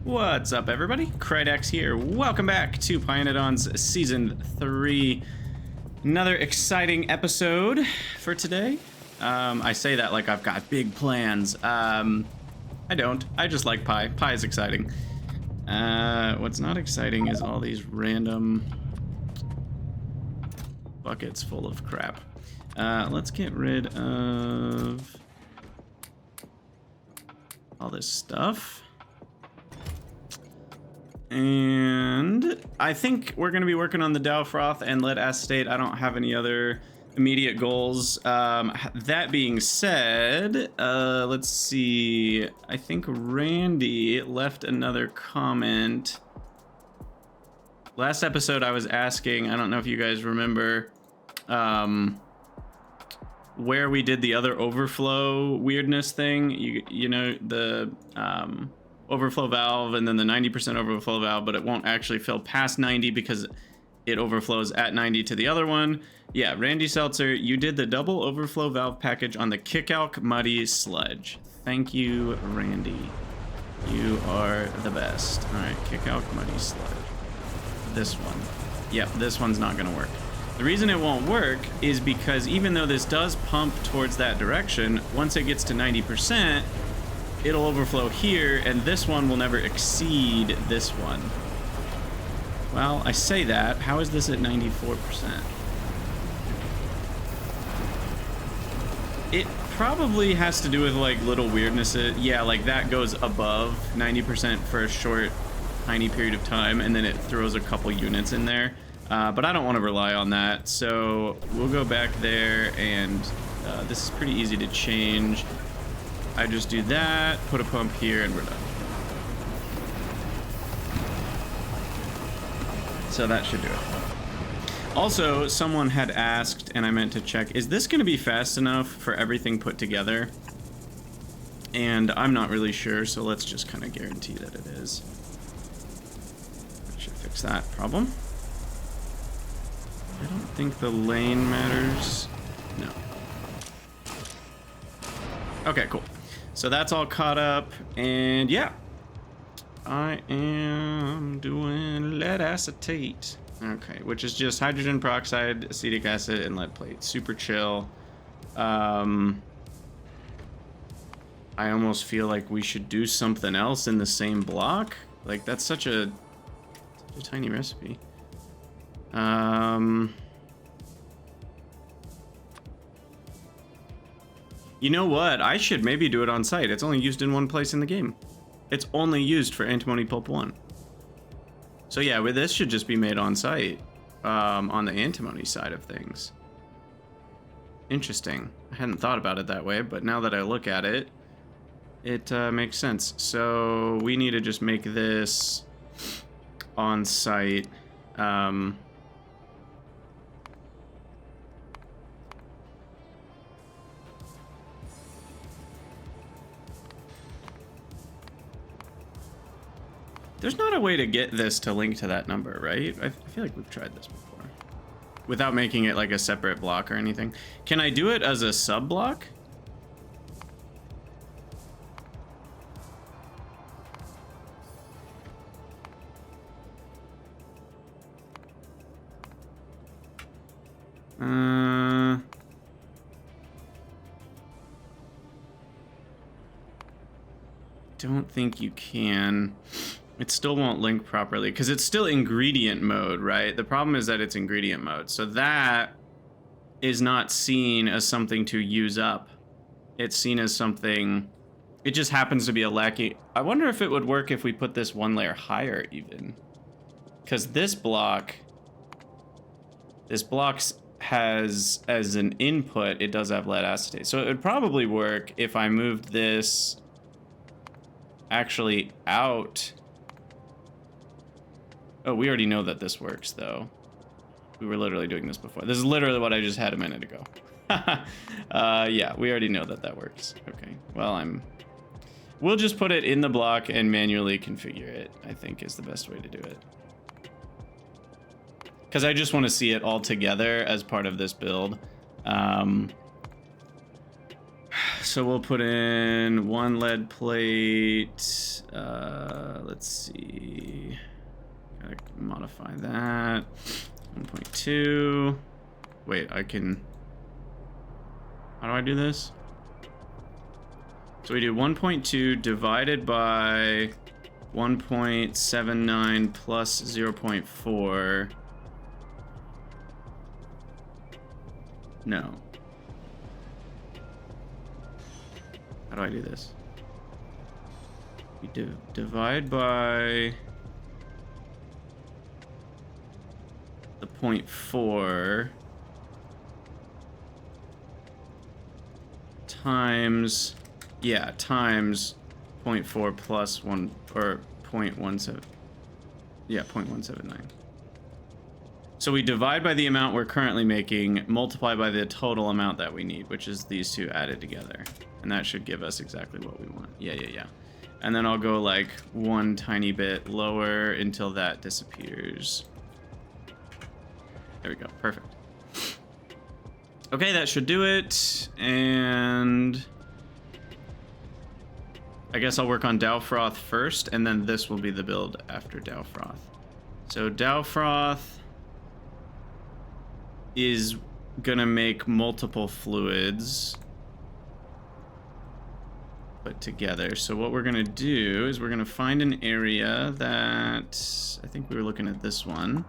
What's up, everybody? Krydex here. Welcome back to pYanodon's Season 3. Another exciting episode for today. I say that like I've got big plans. I don't. I just like pie. Pie is exciting. What's not exciting is all these random buckets full of crap. Let's get rid of all this stuff. And I think we're going to be working on the Dowfroth and lead acetate. I don't have any other immediate goals. That being said, let's see. I think Randy left another comment. Last episode I was asking, I don't know if you guys remember, where we did the other overflow weirdness thing. You know, the overflow valve and then the 90% overflow valve, but it won't actually fill past 90 because it overflows at 90 to the other one. Yeah, Randy Seltzer, you did the double overflow valve package on the Kickalk Muddy Sludge. Thank you, Randy. You are the best. All right, Kickalk Muddy Sludge. This one. Yep, this one's not gonna work. The reason it won't work is because even though this does pump towards that direction, once it gets to 90%, it'll overflow here, and this one will never exceed this one. Well, I say that. How is this at 94%? It probably has to do with like little weirdnesses. Yeah, like that goes above 90% for a short, tiny period of time, and then it throws a couple units in there. But I don't want to rely on that, so we'll go back there, and this is pretty easy to change. I just do that, put a pump here, and we're done. So that should do it. Also, someone had asked, and I meant to check, is this going to be fast enough for everything put together? And I'm not really sure, so let's just kind of guarantee that it is. That should fix that problem. I don't think the lane matters. No. Okay, cool. So that's all caught up, and yeah, I am doing lead acetate. Okay, which is just hydrogen peroxide, acetic acid, and lead plate. Super chill. I almost feel like we should do something else in the same block. Like, that's such a tiny recipe. You know what? I should maybe do it on site. It's only used in one place in the game. It's only used for antimony pulp 1. So yeah, this should just be made on site, on the antimony side of things. Interesting. I hadn't thought about it that way, but now that I look at it, it makes sense. So we need to just make this on site. There's not a way to get this to link to that number, right? I feel like we've tried this before. Without making it like a separate block or anything. Can I do it as a sub block? Don't think you can. It still won't link properly because it's still ingredient mode, right? The problem is that it's ingredient mode. So that is not seen as something to use up. It's seen as something, it just happens to be a lacking. I wonder if it would work if we put this one layer higher even. Because this block has, as an input, it does have lead acetate. So it would probably work if I moved this actually out. Oh, we already know that this works, though. We were literally doing this before. This is literally what I just had a minute ago. Yeah, we already know that that works. Okay, well, we'll just put it in the block and manually configure it, I think is the best way to do it. Because I just want to see it all together as part of this build. So we'll put in 1 lead plate. Let's see. Gotta modify that. 1.2. Wait, I can... How do I do this? So we do 1.2 divided by 1.79 plus 0.4. No. How do I do this? We divide by the 0.4 times, yeah, times 0.4 plus 1, or 0.17, yeah, 0.179. So we divide by the amount we're currently making, multiply by the total amount that we need, which is these two added together. And that should give us exactly what we want. Yeah. And then I'll go like one tiny bit lower until that disappears. There we go, perfect. Okay, that should do it. And I guess I'll work on Dowfroth first, and then this will be the build after Dowfroth. So Dowfroth is gonna make multiple fluids put together. So what we're gonna do is we're gonna find an area that, I think we were looking at this one.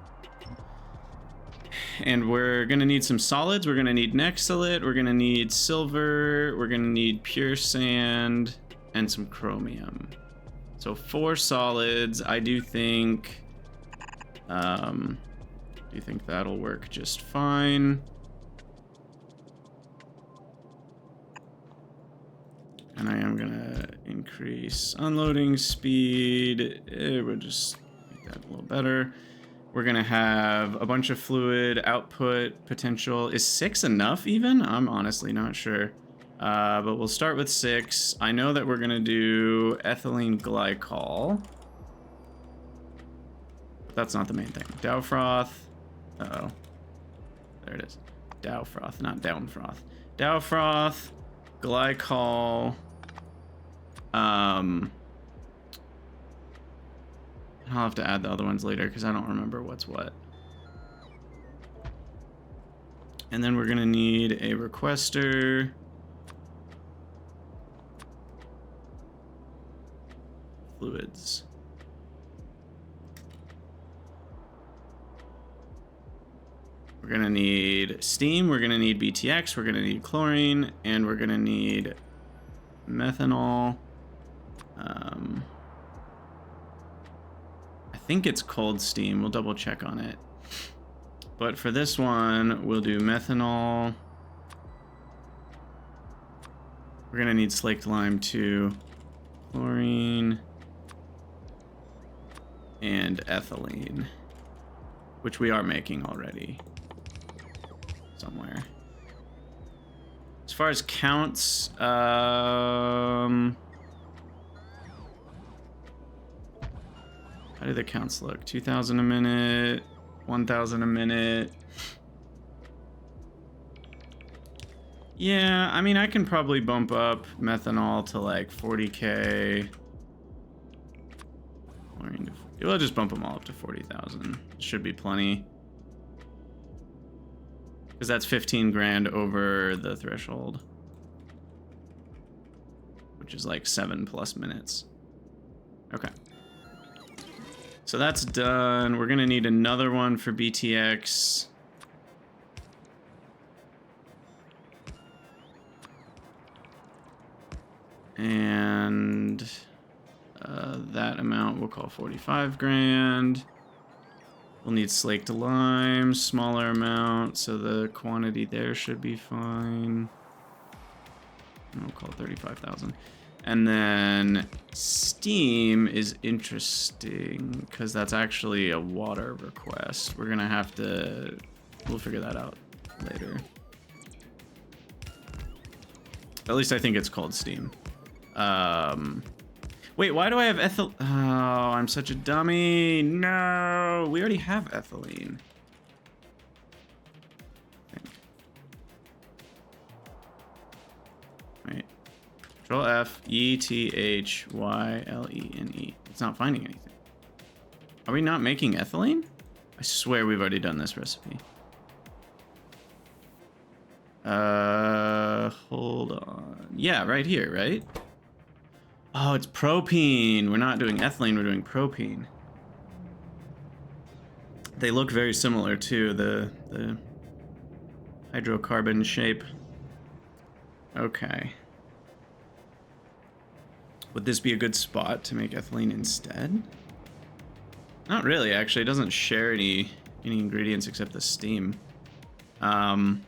And we're gonna need some solids. We're gonna need Nexolite, we're gonna need silver, we're gonna need pure sand, and some chromium. So 4 solids. I do think that'll work just fine. And I am gonna increase unloading speed. We'll just make that a little better. We're gonna have a bunch of fluid output potential. Is 6 enough even? I'm honestly not sure. But we'll start with 6. I know that we're gonna do ethylene glycol. But that's not the main thing. Dowfroth. Uh-oh. There it is. Dowfroth, not Downfroth. Dowfroth, glycol. I'll have to add the other ones later because I don't remember what's what. And then we're gonna need a requester. Fluids. We're gonna need steam, we're gonna need BTX, we're gonna need chlorine, and we're gonna need methanol. I think it's cold steam, we'll double check on it. But for this one, we'll do methanol. We're gonna need slaked lime too. Chlorine. And ethylene. Which we are making already. Somewhere. As far as counts, how do the counts look? 2,000 a minute, 1,000 a minute. Yeah, I mean, I can probably bump up methanol to like 40K. We'll just bump them all up to 40,000. Should be plenty. Because that's 15 grand over the threshold. Which is like 7+ minutes. Okay. So that's done. We're gonna need another one for BTX. And that amount we'll call 45 grand. We'll need slaked lime, smaller amount, so the quantity there should be fine. And we'll call it 35,000. And then steam is interesting because that's actually a water request. We're gonna have to, we'll figure that out later. At least I think it's called steam. Wait, why do I have ethyl? Oh, I'm such a dummy. No, we already have ethylene. I think. Wait, Control F, EthylenE. It's not finding anything. Are we not making ethylene? I swear we've already done this recipe. Hold on. Yeah, right here, right? Oh, it's propene. We're not doing ethylene, we're doing propene. They look very similar too, the hydrocarbon shape. Okay. Would this be a good spot to make ethylene instead? Not really, actually. It doesn't share any ingredients except the steam. And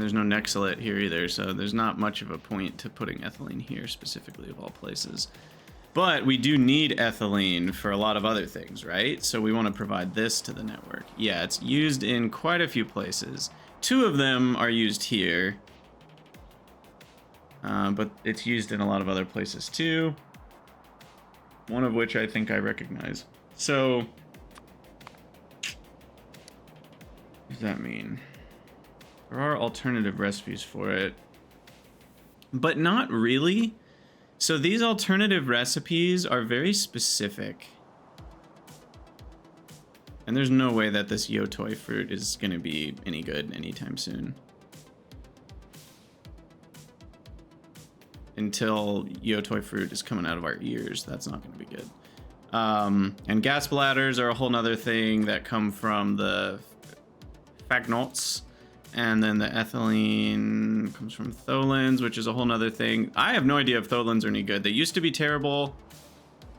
there's no nexalate here either, so there's not much of a point to putting ethylene here specifically of all places. But we do need ethylene for a lot of other things, right? So we want to provide this to the network. Yeah, it's used in quite a few places. 2 of them are used here. But it's used in a lot of other places too. One of which I think I recognize. So, what does that mean? There are alternative recipes for it, but not really. So these alternative recipes are very specific. And there's no way that this yotoi fruit is going to be any good anytime soon. Until yotoi fruit is coming out of our ears, that's not going to be good. And gas bladders are a whole nother thing that come from the phagnots. And then the ethylene comes from tholins, which is a whole nother thing. I have no idea if tholins are any good. They used to be terrible,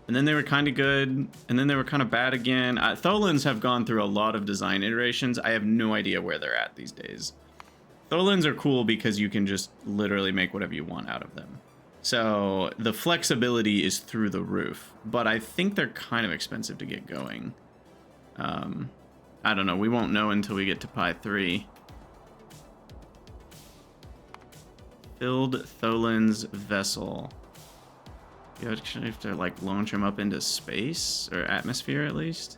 and then they were kind of good, and then they were kind of bad again. Tholins have gone through a lot of design iterations. I have no idea where they're at these days. Tholins are cool because you can just literally make whatever you want out of them. So the flexibility is through the roof, but I think they're kind of expensive to get going. I don't know. We won't know until we get to Pi 3. Filled Tholin's vessel. You actually have to like launch them up into space or atmosphere at least.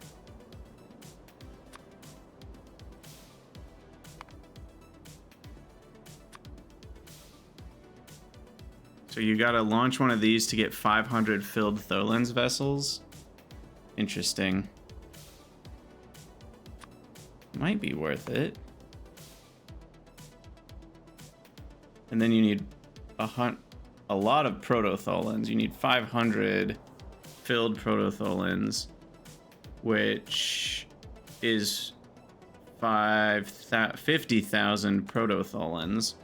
So you gotta launch one of these to get 500 filled Tholin's vessels. Interesting. Might be worth it. And then you need a lot of prototholins. You need 500 filled prototholins, which is 50,000 prototholins.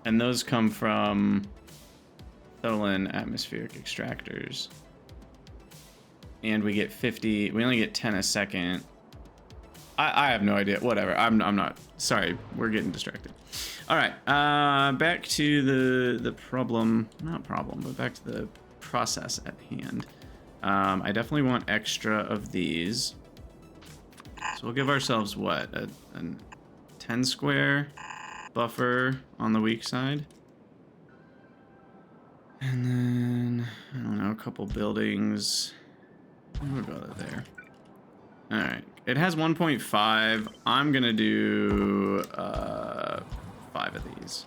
And those come from Tholin atmospheric extractors. And we get 50, we only get 10 a second. I have no idea. Whatever. I'm not. Sorry, we're getting distracted. All right. Back to the problem. Not problem, but back to the process at hand. I definitely want extra of these. So we'll give ourselves what? A 10 square buffer on the weak side. And then, I don't know, a couple buildings. We'll go to there. All right. It has 1.5. I'm going to do 5 of these.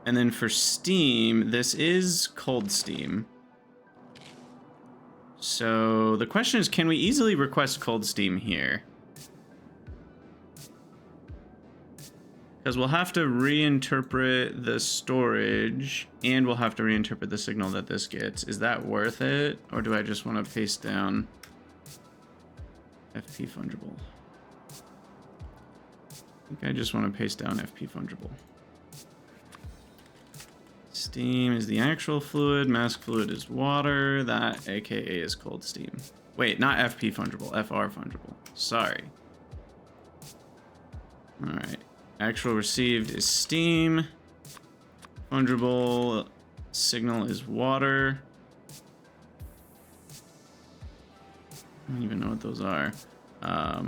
And then for steam, this is cold steam. So the question is, can we easily request cold steam here? Because we'll have to reinterpret the storage, and we'll have to reinterpret the signal that this gets. Is that worth it? Or do I just want to paste down FP fungible? I think I just want to paste down FP fungible. Steam is the actual fluid, mask fluid is water, that aka is cold steam. Wait, not FP fungible, FR fungible. Sorry. Alright. Actual received is steam. Fungible signal is water. I don't even know what those are. I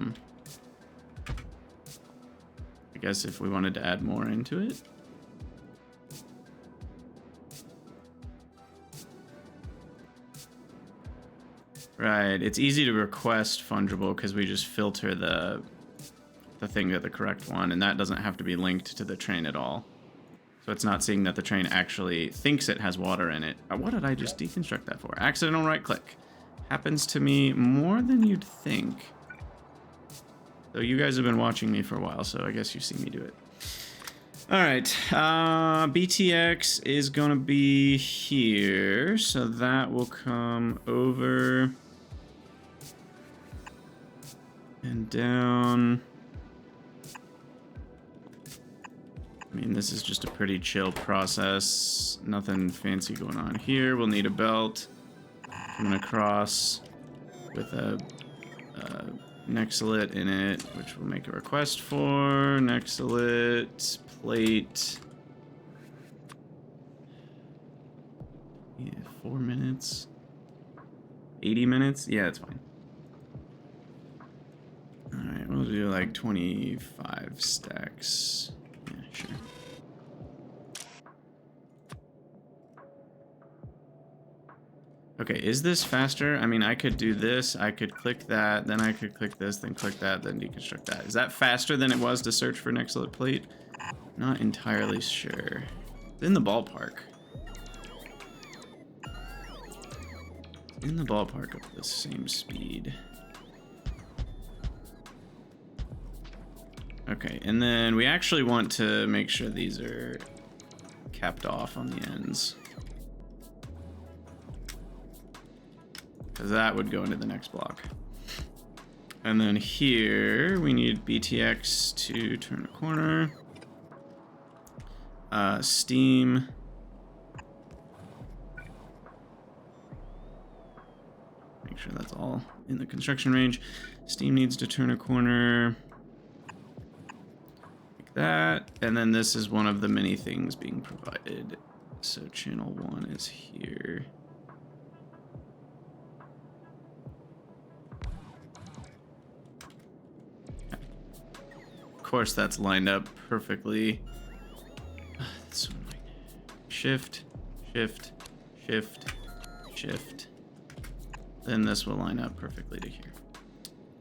guess if we wanted to add more into it. Right, it's easy to request fungible because we just filter the thing to the correct one, and that doesn't have to be linked to the train at all. So it's not seeing that the train actually thinks it has water in it. What did I just deconstruct that for? Accidental right click. Happens to me more than you'd think. So you guys have been watching me for a while, so I guess you've seen me do it. All right, BTX is gonna be here, so that will come over and down. I mean, this is just a pretty chill process. Nothing fancy going on here. We'll need a belt coming across with a Nexalit in it, which we'll make a request for. Nexalit plate. Yeah, 4 minutes. 80 minutes? Yeah, it's fine. Alright, we'll do like 25 stacks. Yeah, sure. Okay, is this faster? I mean, I could do this, I could click that, then I could click this, then click that, then deconstruct that. Is that faster than it was to search for Nexalit plate? Not entirely sure. It's in the ballpark. In the ballpark of the same speed. Okay, and then we actually want to make sure these are capped off on the ends. Because that would go into the next block. And then here, we need BTX to turn a corner. Steam. Make sure that's all in the construction range. Steam needs to turn a corner. Like that. And then this is one of the many things being provided. So channel 1 is here. Of course, that's lined up perfectly. That's so annoying. Shift, shift, shift, shift. Then this will line up perfectly to here.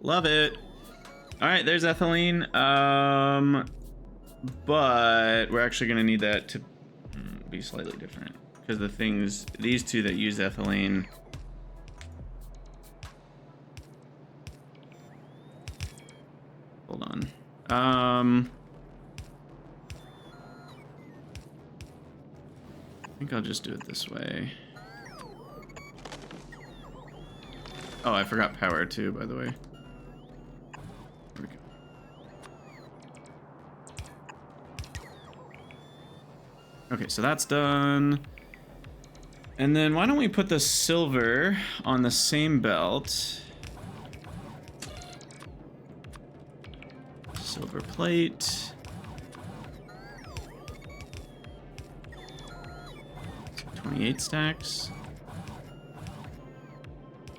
Love it. All right, there's ethylene. But we're actually gonna need that to be slightly different because the things, these two that use ethylene. Hold on. I think I'll just do it this way. Oh, I forgot power too, by the way. There we go. Okay, so that's done. And then why don't we put the silver on the same belt? Silver plate. 28 stacks.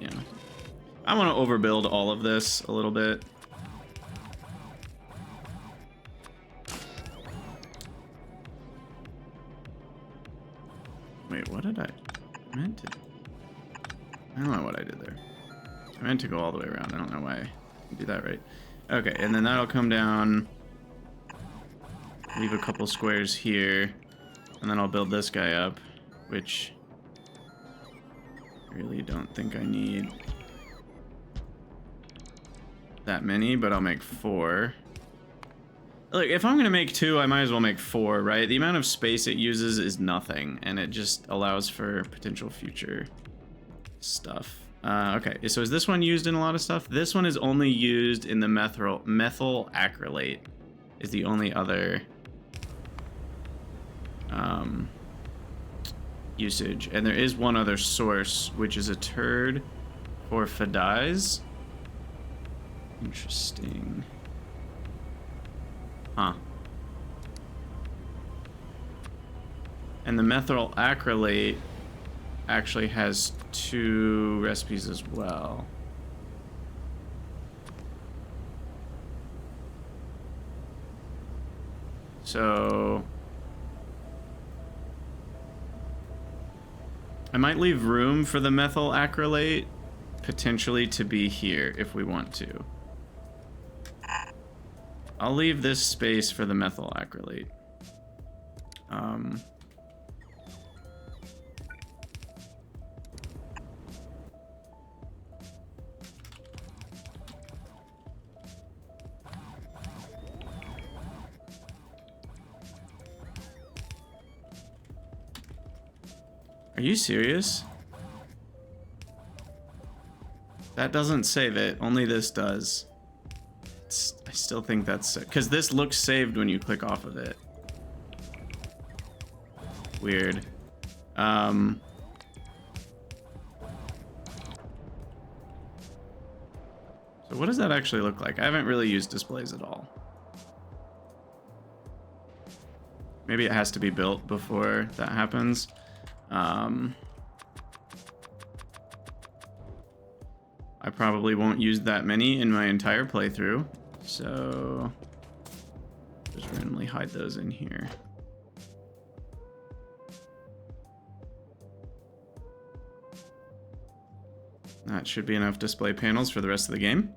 Yeah. I want to overbuild all of this a little bit. Wait, what did I meant to? I don't know what I did there. I meant to go all the way around. I don't know why I do that right. Okay, and then that'll come down. Leave a couple squares here. And then I'll build this guy up, which I really don't think I need that many, but I'll make 4. Look, if I'm gonna make 2, I might as well make 4, right? The amount of space it uses is nothing, and it just allows for potential future stuff. Okay, so is this one used in a lot of stuff? This one is only used in the methyl acrylate. Is the only other usage, and there is one other source, which is a turd for Fadais. Interesting. Huh. And the methyl acrylate actually has 2 recipes as well. So I might leave room for the methyl acrylate potentially to be here if we want to. I'll leave this space for the methyl acrylate. Are you serious? That doesn't save it. Only this does. I still think that's... Because this looks saved when you click off of it. Weird. So what does that actually look like? I haven't really used displays at all. Maybe it has to be built before that happens. I probably won't use that many in my entire playthrough, so just randomly hide those in here. That should be enough display panels for the rest of the game.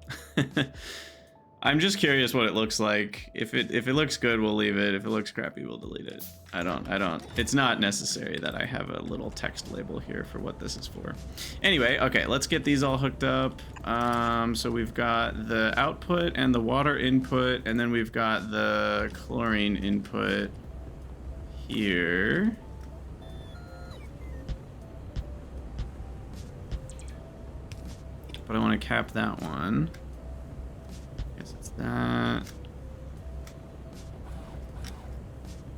I'm just curious what it looks like. If it looks good, we'll leave it. If it looks crappy, we'll delete it. I don't. It's not necessary that I have a little text label here for what this is for. Anyway, okay, let's get these all hooked up. So we've got the output and the water input, and then we've got the chlorine input here. But I want to cap that one. That.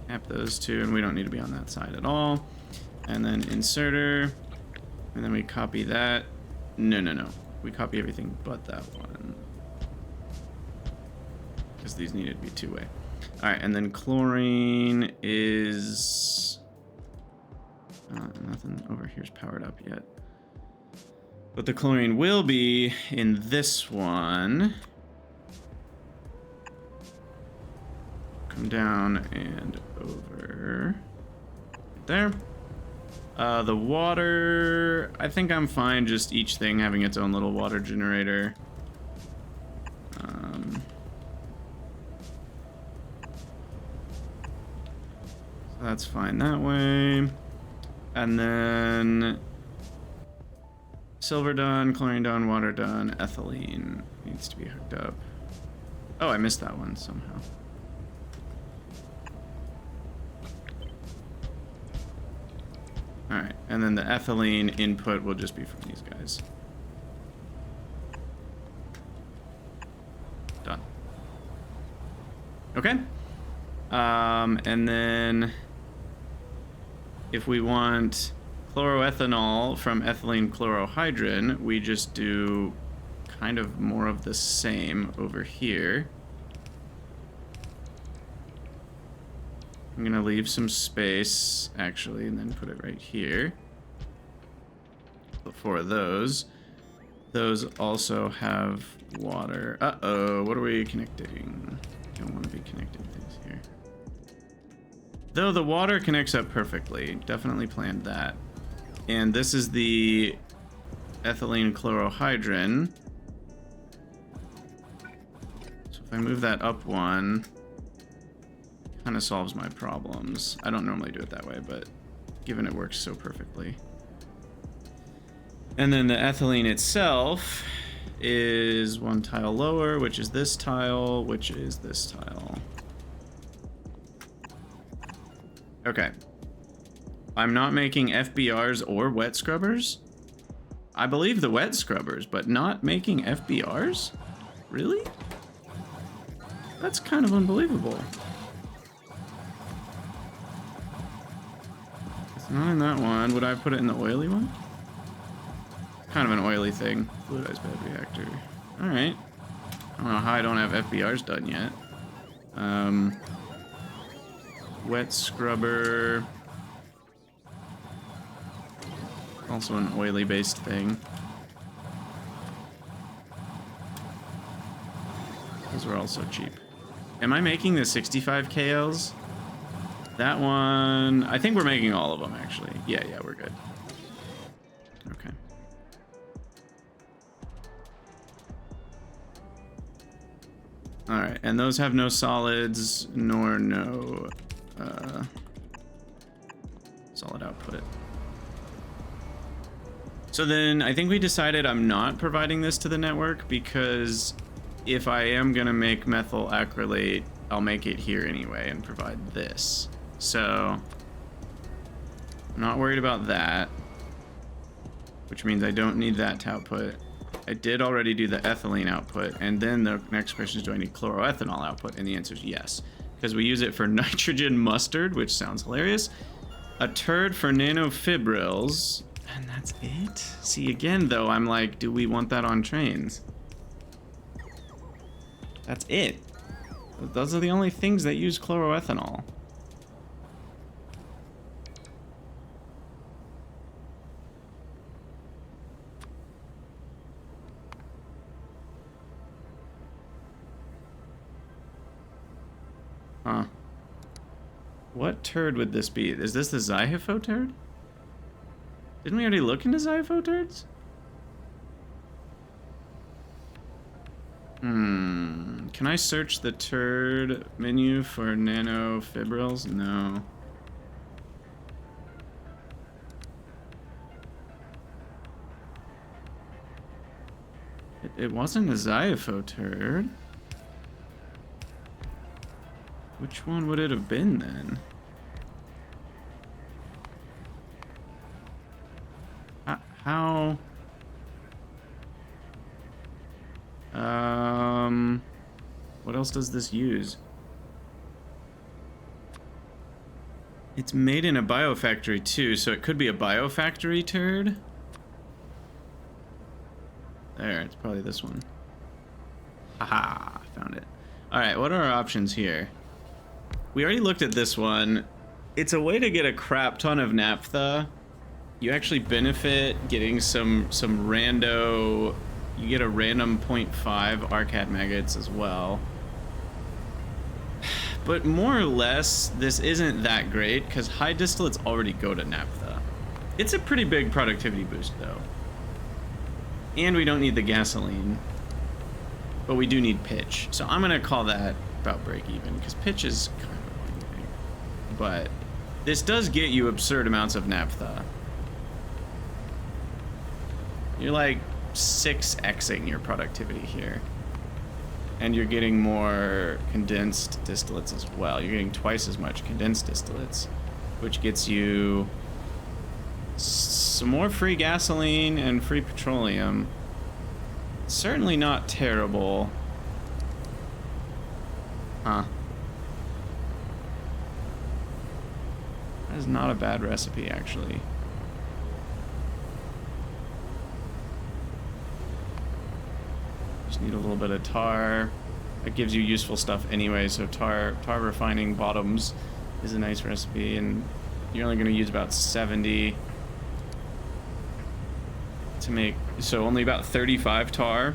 Cap those two, and we don't need to be on that side at all. And then inserter, and then we copy that. No. We copy everything but that one. Because these needed to be two-way. All right, and then chlorine is... nothing over here's powered up yet. But the chlorine will be in this one. Down and over there. The water, I think I'm fine, just each thing having its own little water generator. So that's fine that way. And then silver done, chlorine done, water done, ethylene needs to be hooked up. Oh, I missed that one somehow. All right, and then the ethylene input will just be from these guys. Done. Okay. And then if we want chloroethanol from ethylene chlorohydrin, we just do kind of more of the same over here. I'm gonna leave some space, actually, and then put it right here. For those. Those also have water. Uh-oh, what are we connecting? Don't want to be connecting things here. Though the water connects up perfectly. Definitely planned that. And this is the ethylene chlorohydrin. So if I move that up one... kind of solves my problems. I don't normally do it that way, but given it works so perfectly. And then the ethylene itself is one tile lower, which is this tile, which is this tile. Okay. I'm not making FBRs or wet scrubbers? I believe the wet scrubbers, but not making FBRs? Really? That's kind of unbelievable. Not in that one. Would I put it in the oily one? Kind of an oily thing. Fluidized bed reactor. Alright. I don't know how I don't have FBRs done yet. Wet scrubber. Also an oily based thing. Those are also cheap. Am I making the 65 KLs? That one, I think we're making all of them, actually. Yeah, we're good. Okay. All right, and those have no solids, nor no solid output. So then I think we decided I'm not providing this to the network because if I am gonna make methyl acrylate, I'll make it here anyway and provide this. So I'm not worried about that, which means I don't need that to output. I did already do the ethylene output, and then the next question is, do I need chloroethanol output? And the answer is yes, because we use it for nitrogen mustard, which sounds hilarious, a turd for nanofibrils, and that's it? See, again, though, I'm like, do we want that on trains? That's it. Those are the only things that use chloroethanol. Huh. What turd would this be? Is this the Zyhifo turd? Didn't we already look into Zyhifo turds? Can I search the turd menu for nanofibrils? No. It wasn't a Zyhifo turd. Which one would it have been then? How? What else does this use? It's made in a biofactory too, so it could be a biofactory turd. There, it's probably this one. Haha, found it. All right, what are our options here? We already looked at this one. It's a way to get a crap ton of naphtha. You actually benefit getting some rando. You get a random 0.5 arcat maggots as well. But more or less, this isn't that great because high distillates already go to naphtha. It's a pretty big productivity boost though. And we don't need the gasoline. But we do need pitch. So I'm gonna call that about break even because pitch is kind of annoying. But this does get you absurd amounts of naphtha. You're like 6xing your productivity here. And you're getting more condensed distillates as well. You're getting twice as much condensed distillates, which gets you some more free gasoline and free petroleum. Certainly not terrible. Huh. That is not a bad recipe, actually. Just need a little bit of tar. That gives you useful stuff anyway, so tar refining bottoms is a nice recipe, and you're only going to use about 70 to make, so only about 35 tar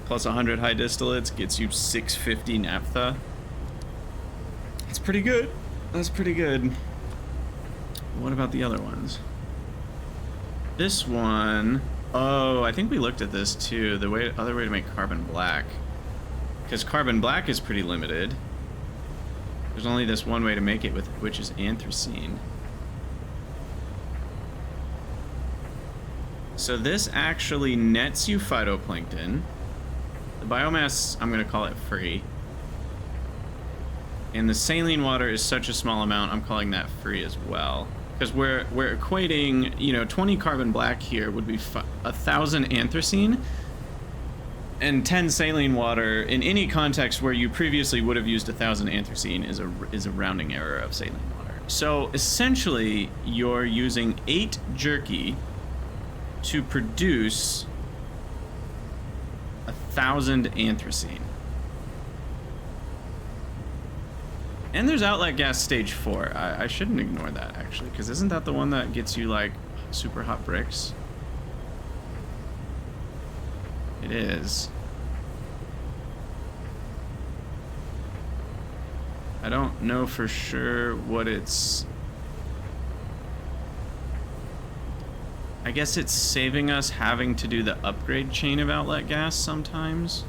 plus 100 high distillates gets you 650 naphtha. That's pretty good. That's pretty good. What about the other ones? This one, oh, I think we looked at this too. The other way to make carbon black, because carbon black is pretty limited. There's only this one way to make it with, which is anthracene. So this actually nets you phytoplankton. The biomass, I'm gonna call it free. And the saline water is such a small amount, I'm calling that free as well. Because we're equating, you know, 20 carbon black here would be 1,000 anthracene, and 10 saline water in any context where you previously would have used 1,000 anthracene is a rounding error of saline water. So essentially, you're using 8 jerky to produce 1,000 anthracene. And there's outlet gas stage 4. I shouldn't ignore that, actually, because isn't that the one that gets you, like, super hot bricks? It is. I don't know for sure what it's... I guess it's saving us having to do the upgrade chain of outlet gas sometimes.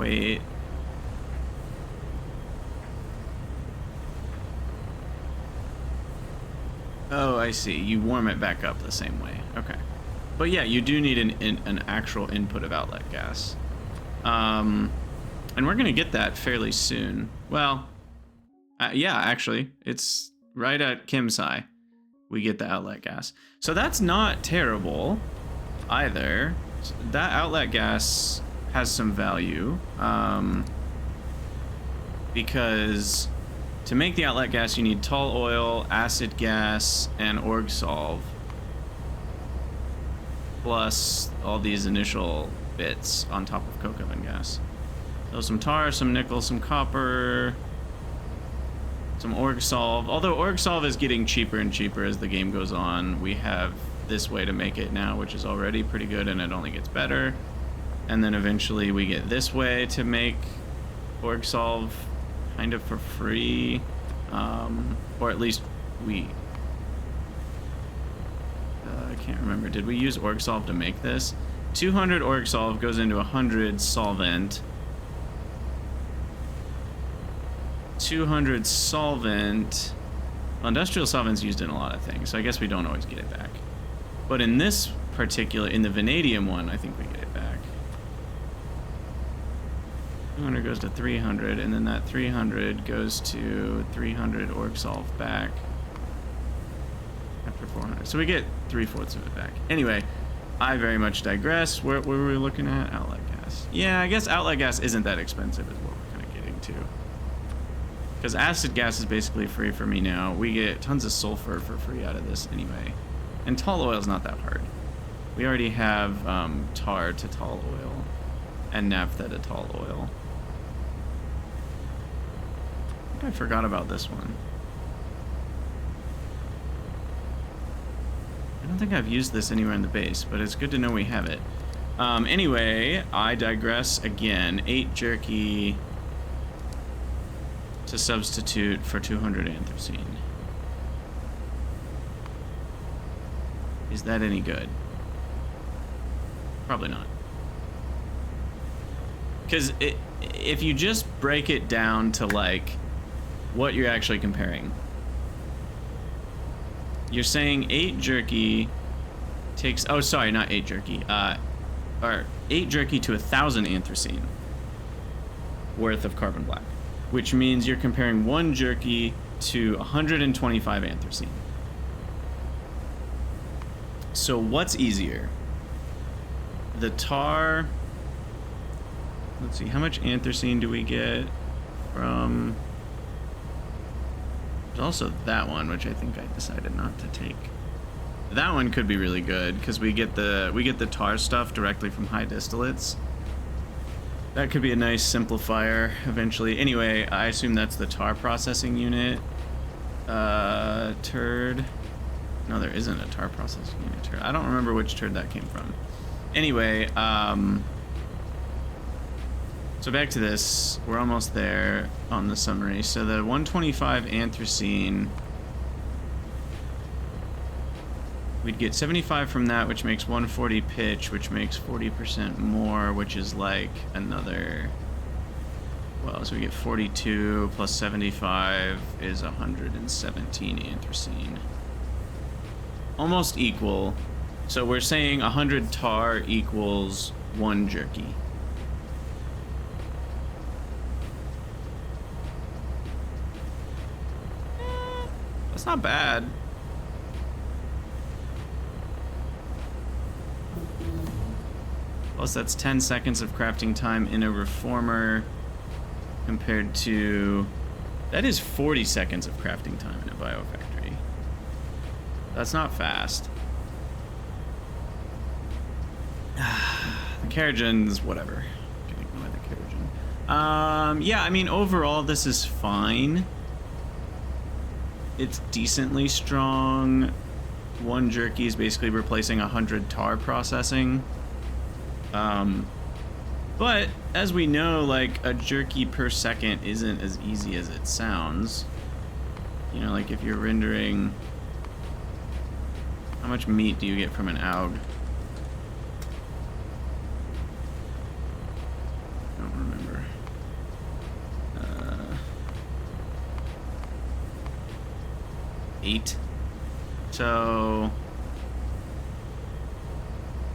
Wait. Oh, I see. You warm it back up the same way. Okay. But yeah, you do need an actual input of outlet gas. And we're going to get that fairly soon. Well, yeah, actually, it's right at Kimsai. We get the outlet gas. So that's not terrible either. That outlet gas has some value. Because to make the outlet gas, you need tall oil, acid gas, and org solve. Plus all these initial bits on top of coke oven gas. So some tar, some nickel, some copper, some org solve. Although org solve is getting cheaper and cheaper as the game goes on, we have this way to make it now, which is already pretty good, and it only gets better. And then eventually we get this way to make org solve kind of for free, or at least we... I can't remember. Did we use org solve to make this? 200 org solve goes into 100 solvent. 200 solvent. Well, industrial solvent's used in a lot of things, so I guess we don't always get it back. But in this particular, in the vanadium one, I think we get it back. 200 goes to 300, and then that 300 goes to 300 org solve back. After 400. So we get 3/4 of it back. Anyway, I very much digress. Where were we looking at? Outlet gas. Yeah, I guess outlet gas isn't that expensive is what we're kind of getting to. Because acid gas is basically free for me now. We get tons of sulfur for free out of this anyway. And tall oil is not that hard. We already have tar to tall oil and naphtha to tall oil. I think I forgot about this one. I don't think I've used this anywhere in the base, but it's good to know we have it. Anyway, I digress again. 8 jerky to substitute for 200 anthracene. Is that any good? Probably not. Because if you just break it down to like what you're actually comparing, you're saying 8 jerky takes, oh sorry, not 8 jerky, or 8 jerky to 1,000 anthracene worth of carbon black, which means you're comparing 1 jerky to 125 anthracene. So what's easier? The tar, let's see, how much anthracene do we get from... There's also that one, which I think I decided not to take. That one could be really good because we get the tar stuff directly from high distillates. That could be a nice simplifier eventually. Anyway, I assume that's the tar processing unit. Turd. No, there isn't a tar processing unit turd. I don't remember which turd that came from. Anyway, so back to this, we're almost there on the summary. So the 125 anthracene, we'd get 75 from that, which makes 140 pitch, which makes 40% more, which is like another, well, so we get 42 plus 75 is 117 anthracene. Almost equal. So we're saying 100 tar equals 1 jerky. That's not bad. Plus that's 10 seconds of crafting time in a reformer compared to... That is 40 seconds of crafting time in a biofactory. That's not fast. The Keragens, whatever. You can ignore the Keragen. Yeah, I mean, overall, this is fine. It's decently strong. 1 jerky is basically replacing 100 tar processing. But as we know, like, a jerky per second isn't as easy as it sounds. You know, like if you're rendering... How much meat do you get from an AUG? I don't remember. 8. So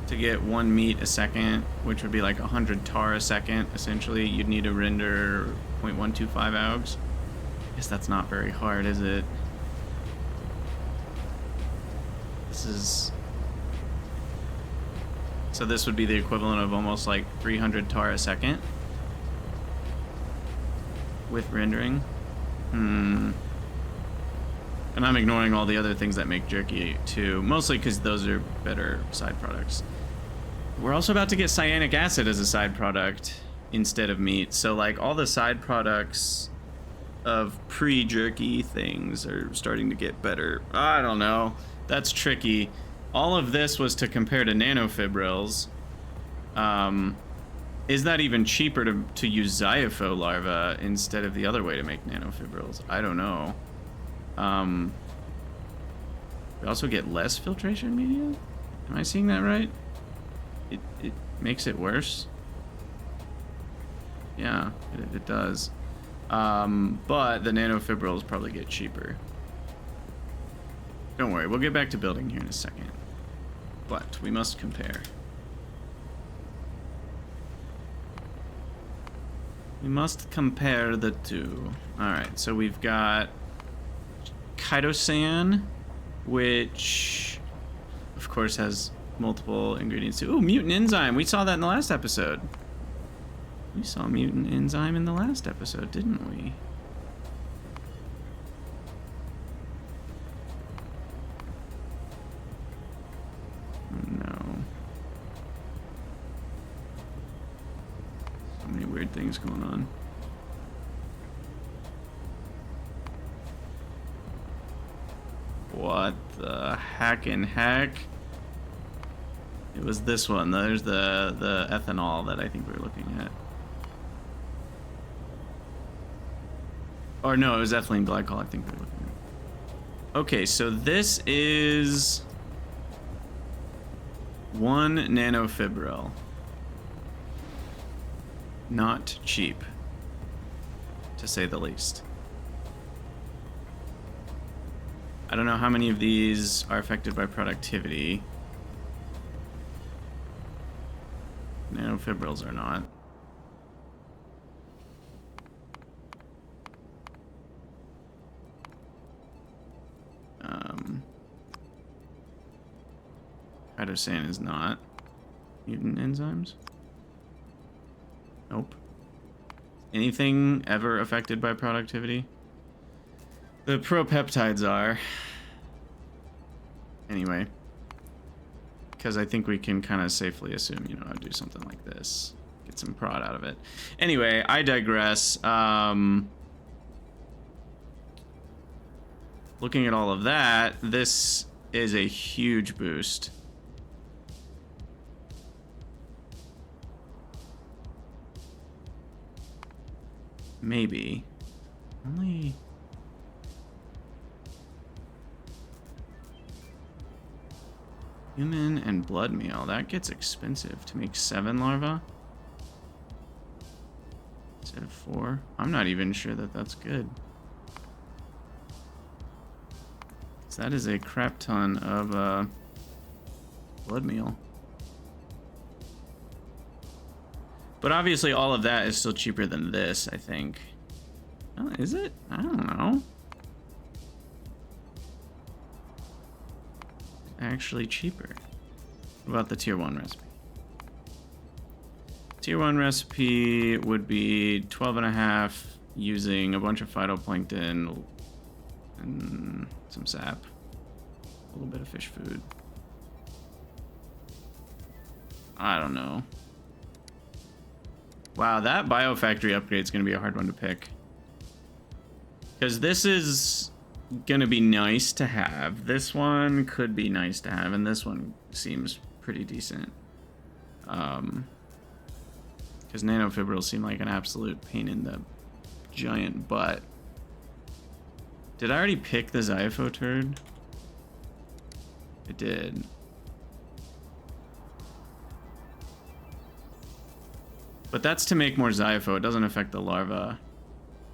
to get 1 meat a second, which would be like 100 tar a second, essentially, you'd need to render 0.125 AUGs. I guess that's not very hard, is it? This is... So this would be the equivalent of almost like 300 tar a second with rendering. And I'm ignoring all the other things that make jerky too, mostly because those are better side products. We're also about to get cyanic acid as a side product instead of meat. So like all the side products of pre-jerky things are starting to get better. I don't know. That's tricky. All of this was to compare to nanofibrils. Is that even cheaper to use Zyopho larvae instead of the other way to make nanofibrils? I don't know. We also get less filtration media? Am I seeing that right? It makes it worse? Yeah, it does. But the nanofibrils probably get cheaper. Don't worry, we'll get back to building here in a second. But we must compare. We must compare the two. Alright, so we've got chitosan, which of course has multiple ingredients too. Ooh, mutant enzyme. We saw that in the last episode. We saw mutant enzyme in the last episode, didn't we? No. So many weird things going on. What the heckin' heck? It was this one. There's the ethanol that I think we were looking at. Or no, it was ethylene glycol I think we were looking at. Okay, so this is 1 nanofibril. Not cheap, to say the least. I don't know how many of these are affected by productivity. Nanofibrils are not. Chitosan is not. Mutant enzymes? Nope. Anything ever affected by productivity? The propeptides are. Anyway. Because I think we can kind of safely assume, you know, I'd do something like this. Get some prod out of it. Anyway, I digress. Looking at all of that, this is a huge boost. Maybe. Only... Human and blood meal. That gets expensive to make 7 larvae instead of 4. I'm not even sure that that's good. So that is a crap ton of blood meal. But obviously all of that is still cheaper than this, I think. Oh, is it? I don't know. Actually cheaper. What about the tier 1 recipe? Tier 1 recipe would be 12.5 using a bunch of phytoplankton and some sap. A little bit of fish food. I don't know. Wow, that biofactory upgrade is going to be a hard one to pick. Because this is going to be nice to have. This one could be nice to have, and this one seems pretty decent. Because nanofibrils seem like an absolute pain in the giant butt. Did I already pick the Zyopho turd? It did. But that's to make more Zyopho. It doesn't affect the larva.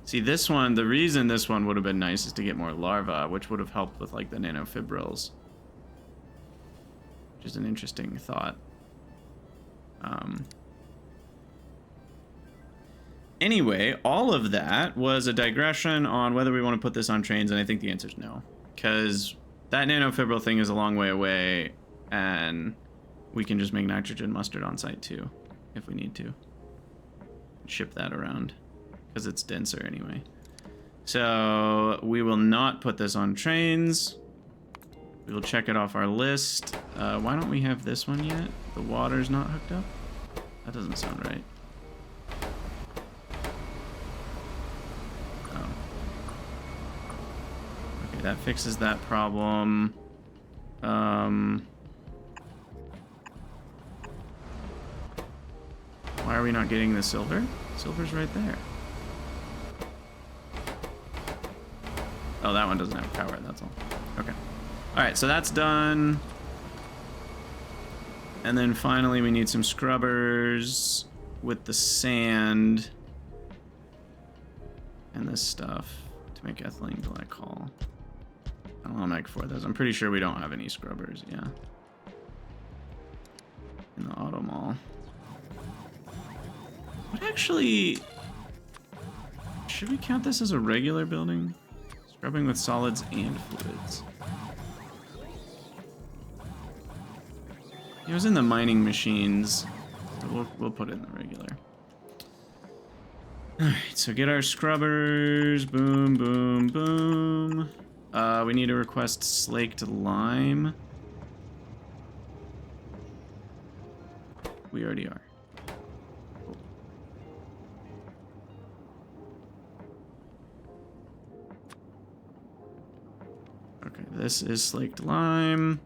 See, this one, the reason this one would have been nice is to get more larvae, which would have helped with like the nanofibrils. Which is an interesting thought. Anyway, all of that was a digression on whether we want to put this on trains, and I think the answer is no. Because that nanofibril thing is a long way away, and we can just make nitrogen mustard on site too, if we need to. Ship that around, because it's denser anyway. So we will not put this on trains. We will check it off our list. Why don't we have this one yet? The water's not hooked up? That doesn't sound right. Oh. Okay, that fixes that problem. Why are we not getting the silver? Silver's right there. Oh, that one doesn't have power, that's all. Okay. Alright, so that's done. And then finally we need some scrubbers with the sand and this stuff to make ethylene glycol. I don't want to make 4 of those. I'm pretty sure we don't have any scrubbers, yeah. In the auto mall. What actually... Should we count this as a regular building? Scrubbing with solids and fluids. It was in the mining machines, so we'll put it in the regular. Alright, so get our scrubbers. Boom, boom, boom. We need to request slaked lime. We already are. Cool. Okay, this is slaked lime.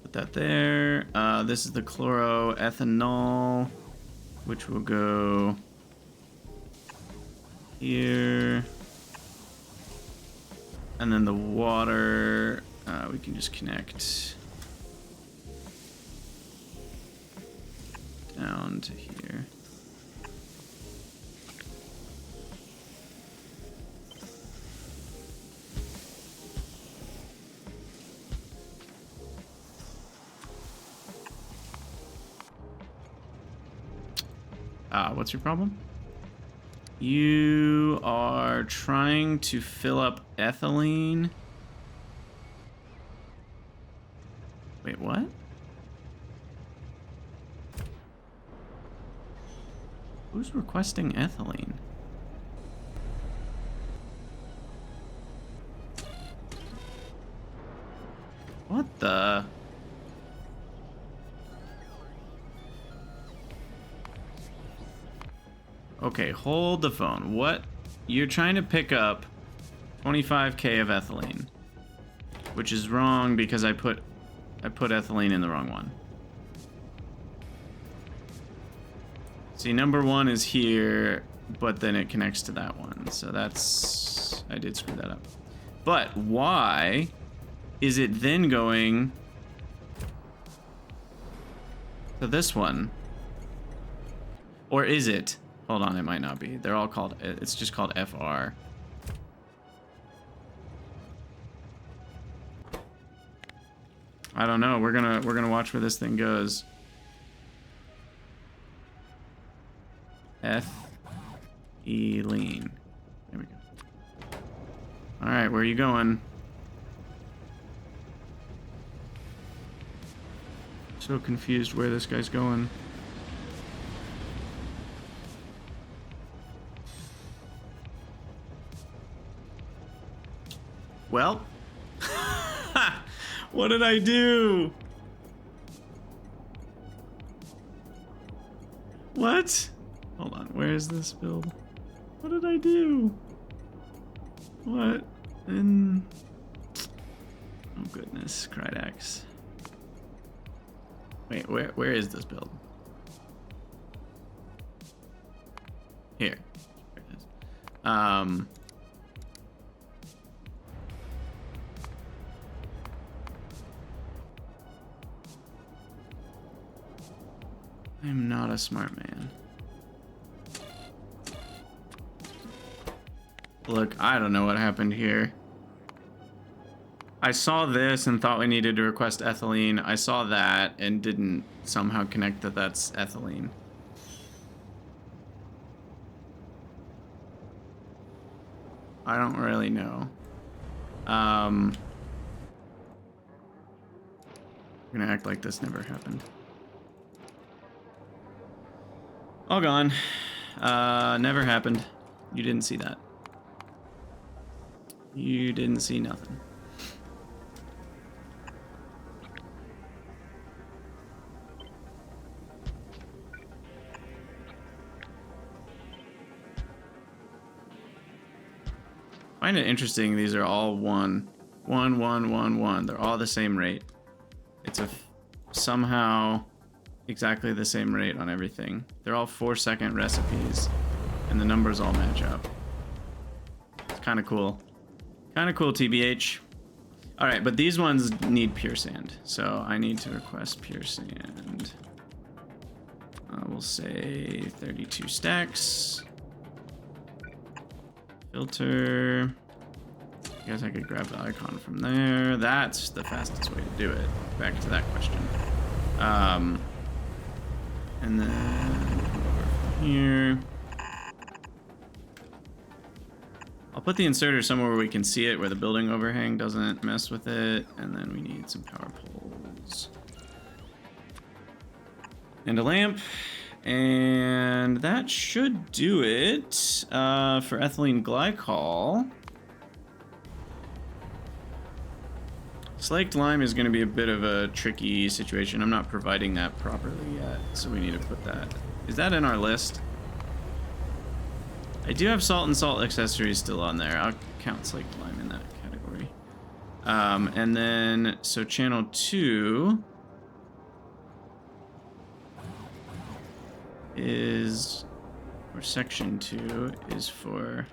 Put that there. This is the chloroethanol, which will go here. And then the water, we can just connect down to here. What's your problem? You are trying to fill up ethylene. Wait, what? Who's requesting ethylene? What the? Okay, hold the phone. What? You're trying to pick up 25k of ethylene, which is wrong because I put ethylene in the wrong one. See, number 1 is here, but then it connects to that one. So that's... I did screw that up. But why is it then going to this one? Or is it? Hold on, it might not be. They're all called... It's just called FR. I don't know. We're gonna watch where this thing goes. Ethylene. There we go. All right, where are you going? So confused where this guy's going. Well, what did I do? What? Hold on, where is this build? What did I do? What? Oh goodness, Krydax. Wait, where is this build? Here. There it is. I'm not a smart man. Look, I don't know what happened here. I saw this and thought we needed to request ethylene. I saw that and didn't somehow connect that that's ethylene. I don't really know. I'm gonna act like this never happened. All gone. Never happened. You didn't see that. You didn't see nothing. I find it interesting. These are all 1, 1, 1, 1, 1. They're all the same rate. It's somehow exactly the same rate on everything. They're all 4-second recipes, and the numbers all match up. It's kind of cool. Kind of cool, TBH. All right, but these ones need pure sand, so I need to request pure sand. We'll say 32 stacks. Filter. I guess I could grab the icon from there. That's the fastest way to do it. Back to that question. And then over here. I'll put the inserter somewhere where we can see it, where the building overhang doesn't mess with it. And then we need some power poles. And a lamp. And that should do it for ethylene glycol. Slaked lime is going to be a bit of a tricky situation. I'm not providing that properly yet, so we need to put that. Is that in our list? I do have salt and salt accessories still on there. I'll count slaked lime in that category. And then, so channel 2 is, or section 2 is for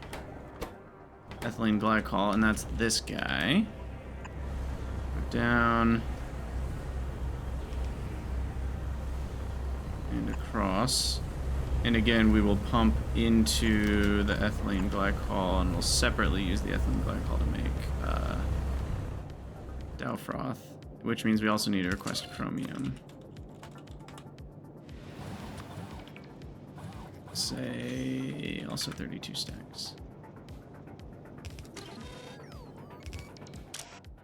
ethylene glycol, and that's this guy. Go down and across, and again we will pump into the ethylene glycol, and we'll separately use the ethylene glycol to make Dowfroth, which means we also need to request chromium. Say also 32 stacks.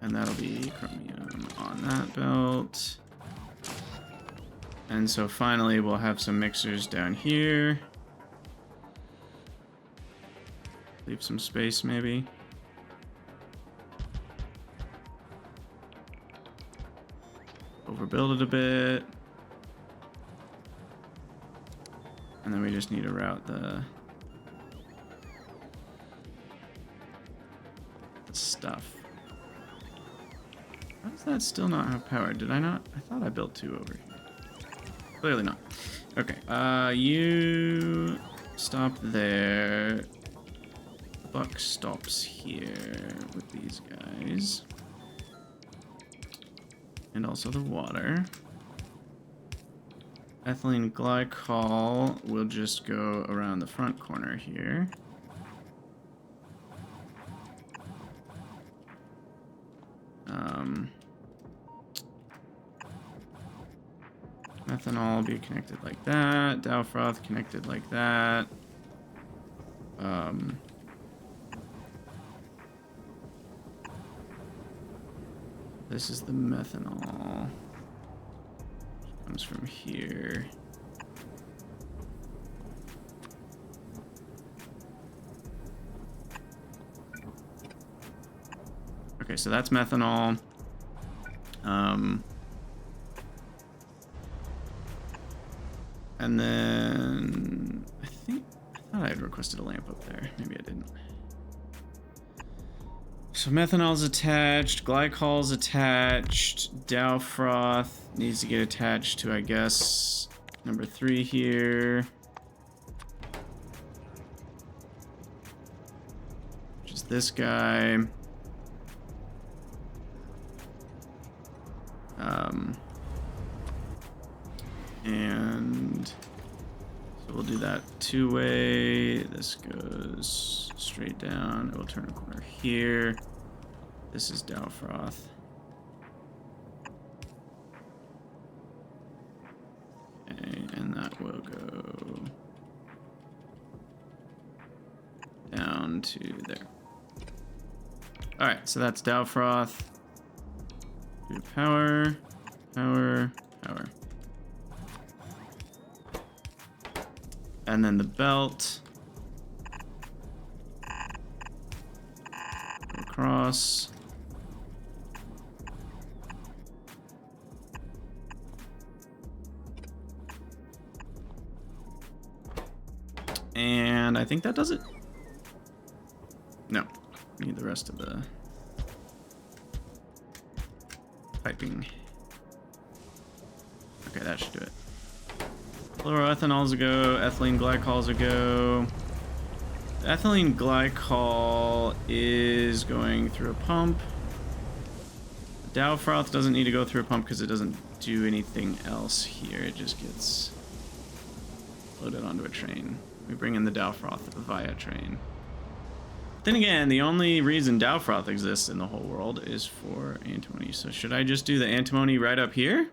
And that'll be chromium on that belt. And so finally we'll have some mixers down here. Leave some space maybe. Overbuild it a bit. And then we just need to route the stuff. How does that still not have power? Did I not? I thought I built 2 over here. Clearly not. Okay, you stop there. Buck stops here with these guys. And also the water. Ethylene glycol will just go around the front corner here. Methanol will be connected like that. Dowfroth connected like that. This is the methanol. Comes from here. Okay, so that's methanol. And then I thought I had requested a lamp up there. Maybe I didn't. So methanol's attached, glycol's attached, Dowfroth needs to get attached to, I guess, number 3 here. Which is this guy. And so we'll do that two-way. This goes straight down. It will turn a corner here. This is Dowfroth. Okay, and that will go down to there. All right, so that's Dowfroth. Do power, power, power. And then the belt. Across. And I think that does it. No, need the rest of the piping. Okay, that should do it. Fluoroethanols a go, ethylene glycols a go. The ethylene glycol is going through a pump. The Dowfroth doesn't need to go through a pump because it doesn't do anything else here. It just gets loaded onto a train. We bring in the Dowfroth via train. Then again, the only reason Dowfroth exists in the whole world is for antimony. So should I just do the antimony right up here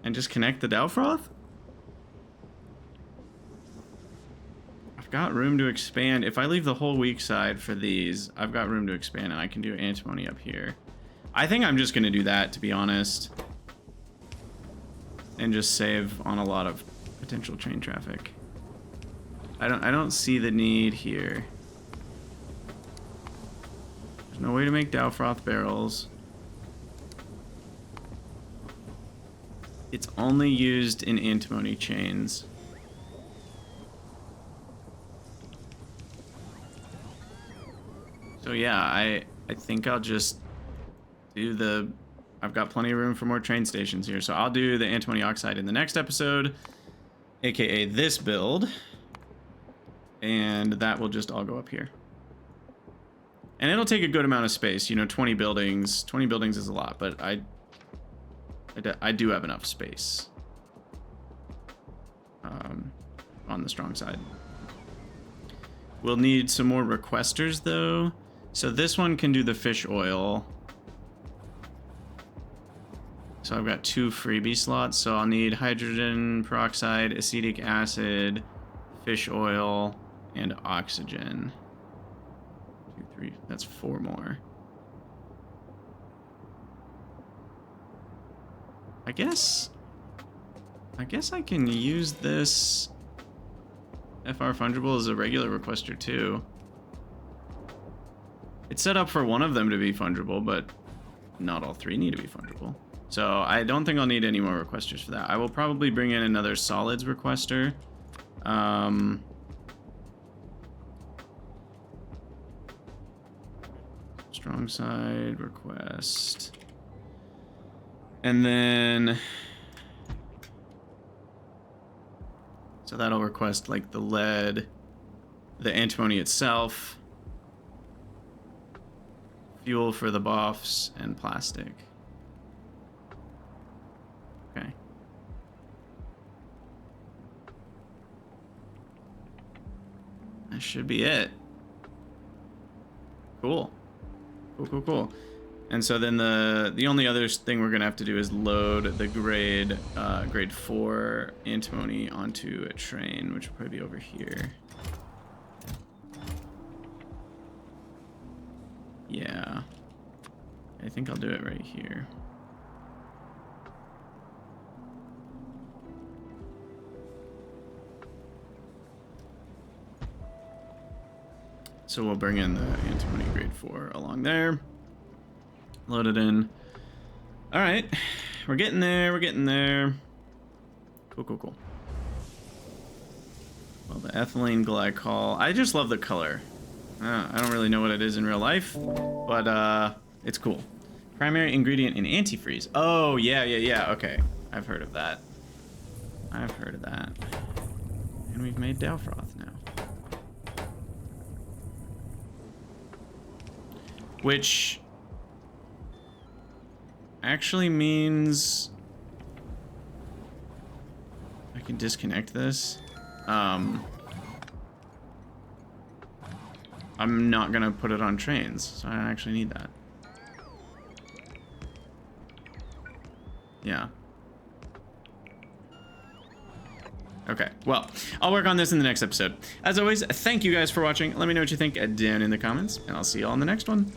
and just connect the Dowfroth? I've got room to expand. If I leave the whole weak side for these, I've got room to expand and I can do antimony up here. I think I'm just going to do that, to be honest, and just save on a lot of potential train traffic. I don't see the need here. There's no way to make Dowfroth barrels. It's only used in antimony chains. So yeah, I think I'll just do the... I've got plenty of room for more train stations here, so I'll do the antimony oxide in the next episode, aka this build, and that will just all go up here. And it'll take a good amount of space, you know, 20 buildings. 20 buildings is a lot, but I do have enough space on the strong side. We'll need some more requesters though. So this one can do the fish oil. So I've got 2 freebie slots. So I'll need hydrogen peroxide, acetic acid, fish oil, and oxygen. 2, 3, that's 4 more. I guess I can use this FR fungible as a regular requester too. It's set up for one of them to be fungible, but not all 3 need to be fungible. So I don't think I'll need any more requesters for that. I will probably bring in another solids requester. Strong side request. And then... so that'll request like the lead, the antimony itself, fuel for the buffs, and plastic. Okay. That should be it. Cool. Cool. And so then the only other thing we're gonna have to do is load the grade 4 antimony onto a train, which will probably be over here. Yeah, I think I'll do it right here. So we'll bring in the antimony grade 4 along there. Load it in. All right, we're getting there. Cool. Well, the ethylene glycol. I just love the color. I don't really know what it is in real life, but it's cool. Primary ingredient in antifreeze. Oh, yeah. Okay, I've heard of that. And we've made Dowfroth now. Which actually means I can disconnect this. I'm not gonna put it on trains, so I don't actually need that. Yeah. Okay, well, I'll work on this in the next episode. As always, thank you guys for watching. Let me know what you think down in the comments, and I'll see you all in the next one.